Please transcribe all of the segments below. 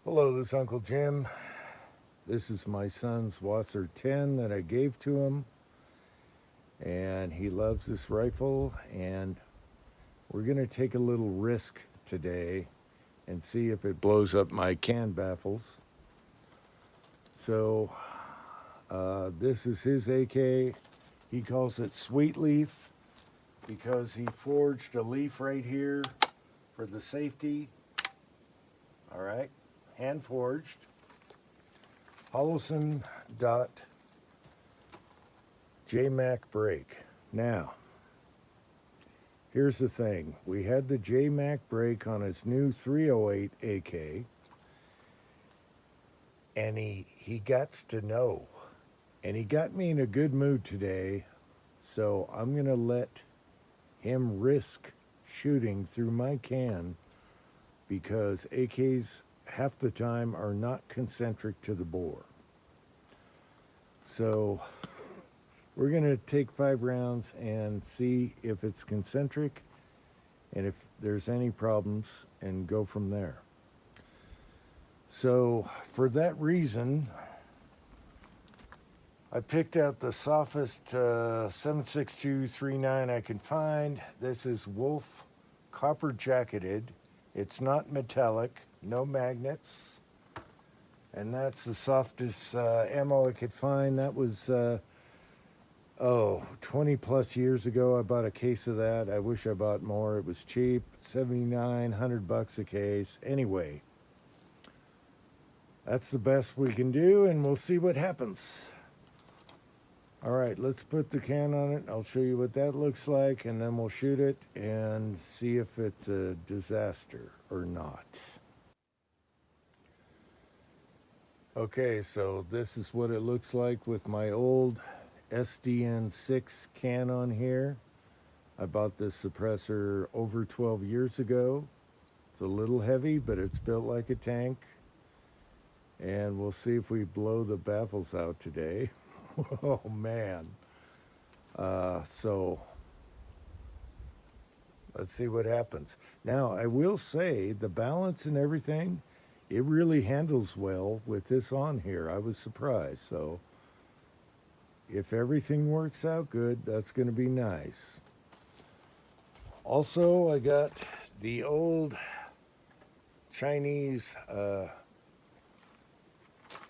Hello, this is Uncle Jim. This is my son's Wasser 10 that I gave to him. And he loves this rifle. And we're going to take a little risk today and see if it blows up my can baffles. So, this is his AK. He calls it Sweet Leaf because he forged a leaf right here for the safety. All right, hand forged. Hollowson dot JMac brake. Now, here's the thing. We had the JMac brake on his new 308 AK, and he gots to know. And he got me in a good mood today, so I'm going to let him risk shooting through my can because AKs half the time are not concentric to the bore. So we're going to take 5 rounds and see if it's concentric and if there's any problems and go from there. So for that reason, I picked out the softest 76239 I can find. This is Wolf copper jacketed. It's not metallic, no magnets. And that's the softest ammo I could find. That was, 20 plus years ago I bought a case of that. I wish I bought more. It was cheap, $7,900 a case. Anyway, that's the best we can do, and we'll see what happens. All right, let's put the can on it. I'll show you what that looks like, and then we'll shoot it and see if it's a disaster or not. Okay, so this is what it looks like with my old SDN6 can on here. I bought this suppressor over 12 years ago. It's a little heavy, but it's built like a tank. And we'll see if we blow the baffles out today. Oh man. So let's see what happens. Now, I will say the balance and everything, it really handles well with this on here. I was surprised. So if everything works out good, that's going to be nice. Also, I got the old Chinese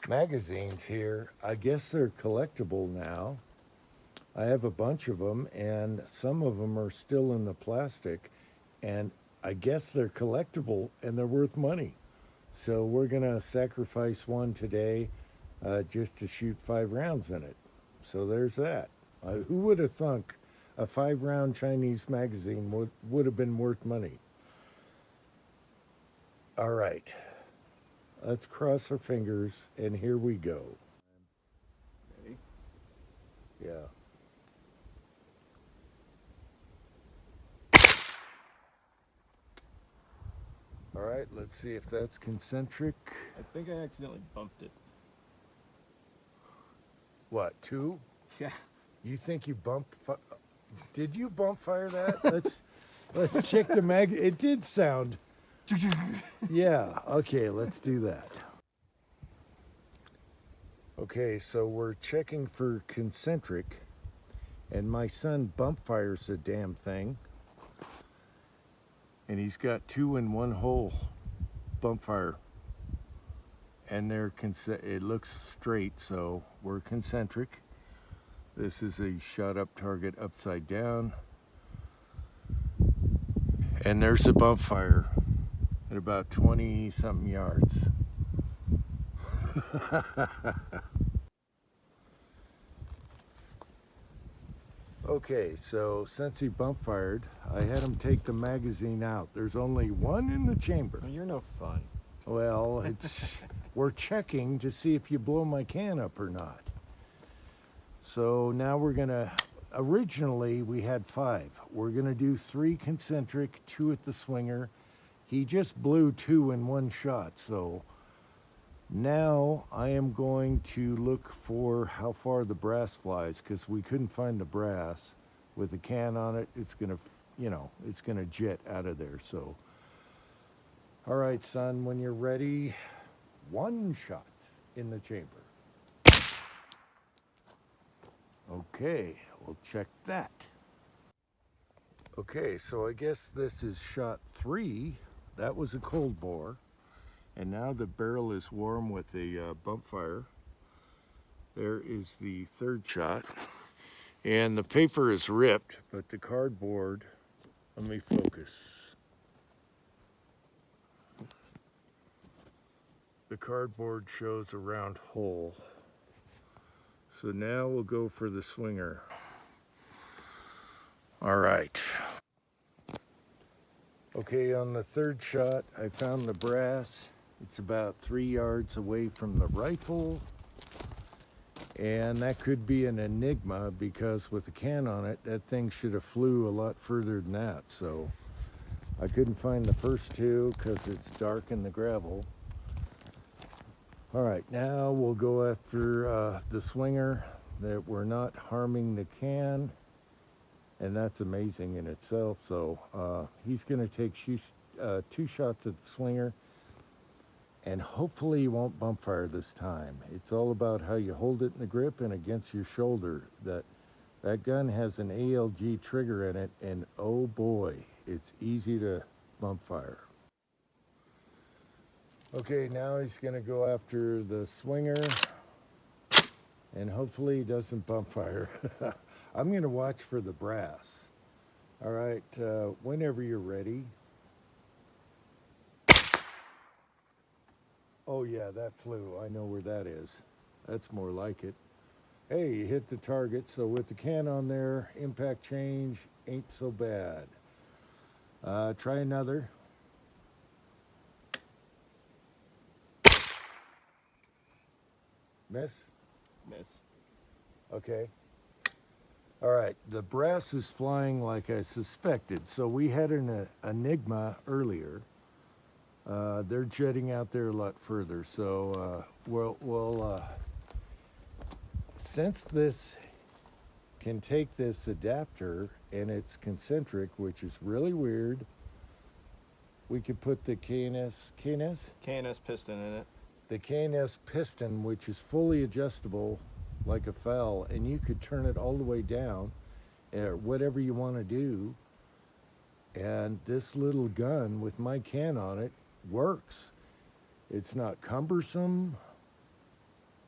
magazines here. I guess they're collectible now. I have a bunch of them, and some of them are still in the plastic, and I guess they're collectible and they're worth money. So we're gonna sacrifice one today just to shoot 5 rounds in it. So there's that. Who would have thunk a 5-round Chinese magazine would have been worth money? All right. Let's cross our fingers, and here we go. Ready? Yeah. All right, let's see if that's concentric. I think I accidentally bumped it. What, 2? Yeah. You think you bumped? Did you bump fire that? Let's check the mag. It did sound. Yeah. Okay, let's do that. Okay, so we're checking for concentric, and my son bump fires the damn thing, and he's got 2 in 1 hole bump fire, and it looks straight, so we're concentric. This is a shot up target upside down, and there's a bump fire at about 20 something yards. Okay, so since he bump fired, I had him take the magazine out. There's only 1 in the chamber. Well, you're no fun. Well, we're checking to see if you blow my can up or not. So now we're gonna, originally we had 5. We're gonna do 3 concentric, 2 at the swinger. He just blew 2 in 1 shot, so now I am going to look for how far the brass flies, because we couldn't find the brass. With a can on it, it's gonna, it's gonna jet out of there. So, all right, son, when you're ready, One shot in the chamber. Okay, we'll check that. Okay, so I guess this is shot 3. That was a cold bore. And now the barrel is warm with a bump fire. There is the third shot. And the paper is ripped, but the cardboard, let me focus. The cardboard shows a round hole. So now we'll go for the swinger. All right. Okay, on the third shot, I found the brass. It's about 3 yards away from the rifle. And that could be an enigma because with the can on it, that thing should have flew a lot further than that. So I couldn't find the first two because it's dark in the gravel. All right, now we'll go after the swinger, that we're not harming the can. And that's amazing in itself. So he's going to take 2 shots at the swinger. And hopefully you won't bump fire this time. It's all about how you hold it in the grip and against your shoulder. That gun has an ALG trigger in it, and oh boy, it's easy to bump fire. Okay, now he's gonna go after the swinger, and hopefully he doesn't bump fire. I'm gonna watch for the brass. All right, whenever you're ready. Oh yeah, that flew. I know where that is. That's more like it. Hey, you hit the target, so with the can on there, impact change ain't so bad. Try another. Miss? Miss. Okay. All right, the brass is flying like I suspected. So we had an enigma earlier. They're jetting out there a lot further. So since this can take this adapter and it's concentric, which is really weird, we could put the KNS piston in it. the KNS piston, which is fully adjustable like a FAL, and you could turn it all the way down, whatever you want to do. And this little gun with my can on it works. It's not cumbersome.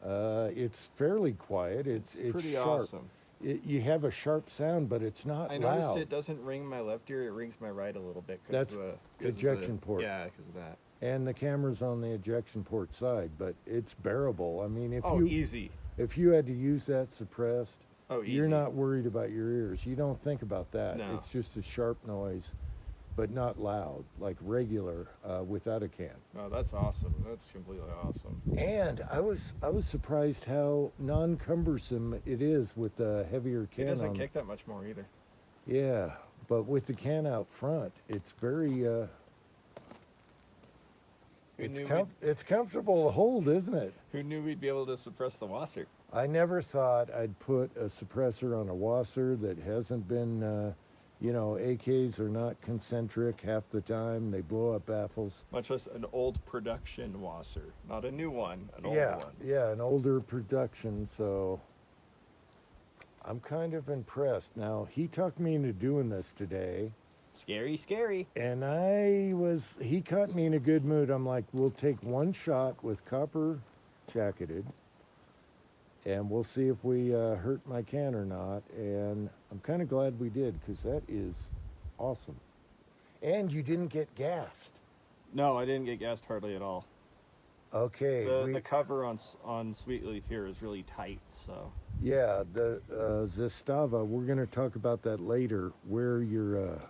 It's fairly quiet. It's pretty sharp. awesome. You have a sharp sound, but it's not I loud. noticed it doesn't ring my left ear; it rings my right a little bit. That's the ejection port. Yeah, because of that. And the camera's on the ejection port side, but it's bearable. I mean, Easy. if you had to use that suppressed, Easy. you're not worried about your ears. You don't think about that. No. It's just a sharp noise, but not loud, like regular without a can. Oh, that's awesome. That's completely awesome. And I was surprised how non-cumbersome it is with the heavier can. It doesn't kick that much more either. Yeah, but with the can out front, it's very it's comfortable to hold, isn't it? Who knew we'd be able to suppress the Wasser? I never thought I'd put a suppressor on a Wasser that hasn't been, AKs are not concentric half the time. They blow up baffles. Much less an old production Wasser, not a new one, an old one. Yeah, an older production, so I'm kind of impressed. Now, he talked me into doing this today. Scary, scary. And he caught me in a good mood. I'm like, we'll take one shot with copper jacketed, and we'll see if we hurt my can or not. And I'm kind of glad we did, because that is awesome. And you didn't get gassed. No, I didn't get gassed hardly at all. Okay. The cover on Sweet Leaf here is really tight, so. Yeah, the Zastava, we're going to talk about that later, where your...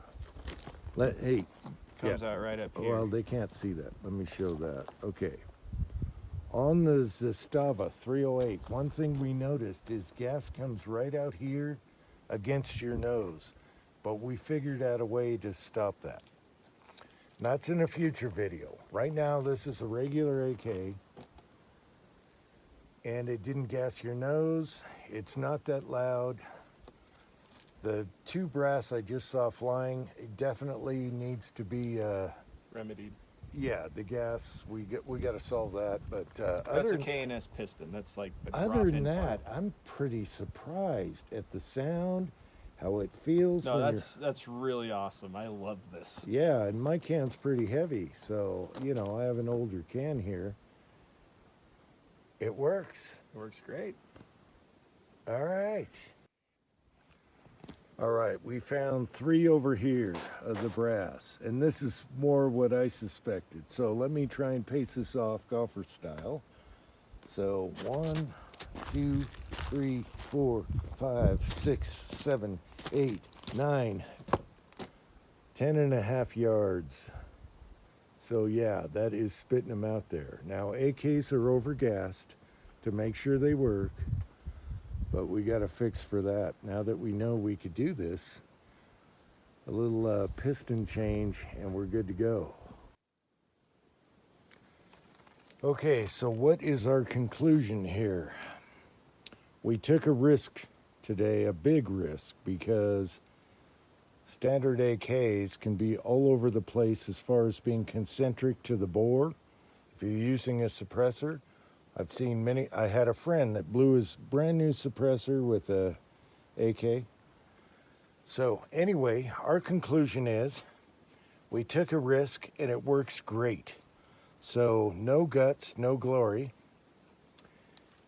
Comes out right up here. Well, they can't see that. Let me show that. Okay. On the Zastava 308, one thing we noticed is gas comes right out here against your nose. But we figured out a way to stop that. And that's in a future video. Right now, this is a regular AK. And it didn't gas your nose. It's not that loud. The 2 brass I just saw flying, it definitely needs to be remedied. Yeah, the gas, we got to solve that. But That's a K&S piston. That's like a other than drop-in that, part. I'm pretty surprised at the sound, how it feels No, when that's really awesome. I love this. yeah, and my can's pretty heavy, so you know I have an older can here. It works. It works great. All right. All right, we found 3 over here of the brass, and this is more what I suspected. So let me try and pace this off golfer style. So 1, 2, 3, 4, 5, 6, 7, 8, 9, 10.5 yards. So yeah, that is spitting them out there. Now AKs are overgassed to make sure they work. But we got a fix for that. Now that we know we could do this, a little piston change and we're good to go. Okay, so what is our conclusion here? We took a risk today, a big risk, because standard AKs can be all over the place as far as being concentric to the bore. If you're using a suppressor, I've seen many. I had a friend that blew his brand new suppressor with a AK. So anyway, our conclusion is we took a risk and it works great. So no guts, no glory.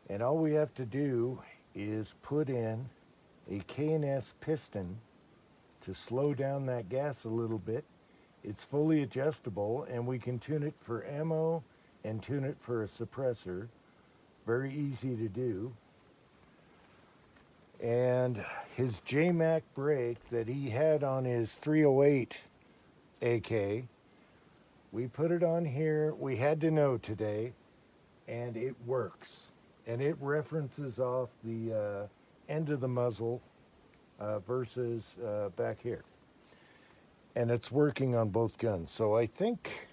And all we have to do is put in a K&S piston to slow down that gas a little bit. It's fully adjustable and we can tune it for ammo and tune it for a suppressor. Very easy to do. And his J-Mac brake that he had on his 308 AK, we put it on here. We had to know today, and it works. And it references off the end of the muzzle versus back here. And it's working on both guns. So I think,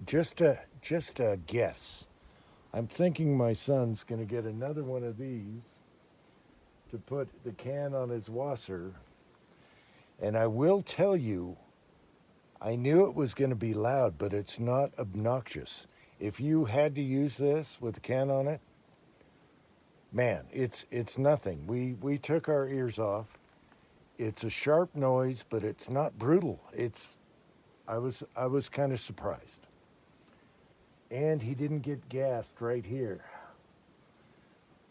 just a guess, I'm thinking my son's going to get another one of these to put the can on his wasser. And I will tell you, I knew it was going to be loud, but it's not obnoxious. If you had to use this with the can on it, man, it's nothing. We took our ears off. It's a sharp noise, but it's not brutal. I was kind of surprised. And he didn't get gassed right here.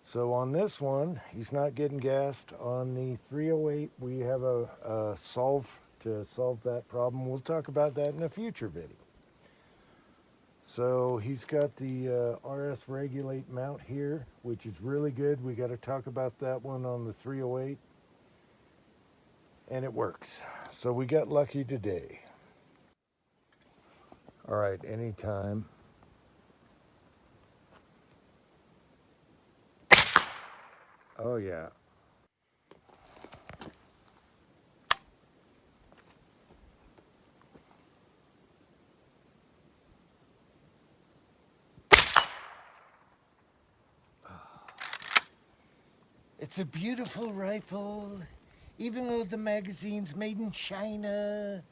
So on this one, he's not getting gassed. On the 308, we have a solve to solve that problem. We'll talk about that in a future video. So he's got the RS Regulate mount here, which is really good. We got to talk about that one on the 308. And it works. So we got lucky today. All right, anytime. Oh, yeah. It's a beautiful rifle, even though the magazine's made in China.